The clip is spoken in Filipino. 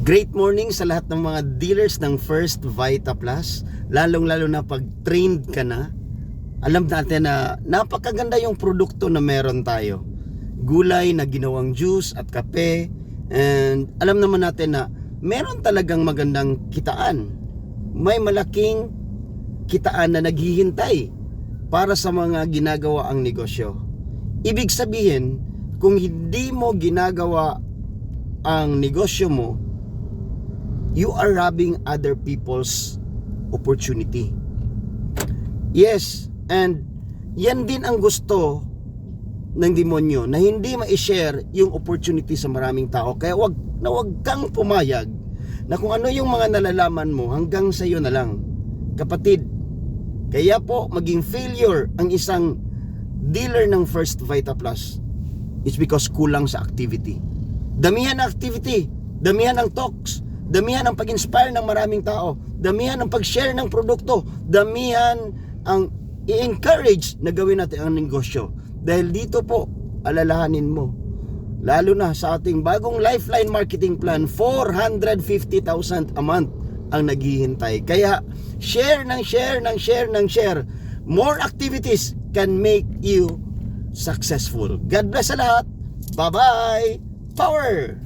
Great morning sa lahat ng mga dealers ng First Vita Plus. Lalong-lalo na pag trained ka na, alam natin na napakaganda yung produkto na meron tayo. Gulay na ginawang juice at kape. And alam naman natin na meron talagang magandang kitaan. May malaking kitaan na naghihintay para sa mga ginagawa ang negosyo. Ibig sabihin, kung hindi mo ginagawa ang negosyo mo, you are robbing other people's opportunity. Yes, and yan din ang gusto ng demonyo, na hindi ma-share yung opportunity sa maraming tao. Kaya wag kang pumayag na kung ano yung mga nalalaman mo hanggang sa iyo na lang. Kapatid, kaya po maging failure ang isang dealer ng First Vita Plus is because kulang sa activity. Damihan ang activity, damihan ang talks, damihan ang pag-inspire ng maraming tao, damihan ang pag-share ng produkto, damihan ang i-encourage na gawin natin ang negosyo. Dahil dito po, alalahanin mo, lalo na sa ating bagong Lifeline Marketing Plan, 450,000 a month ang naghihintay. Kaya share ng share ng share ng share. More activities can make you successful. God bless sa lahat. Bye-bye. Power!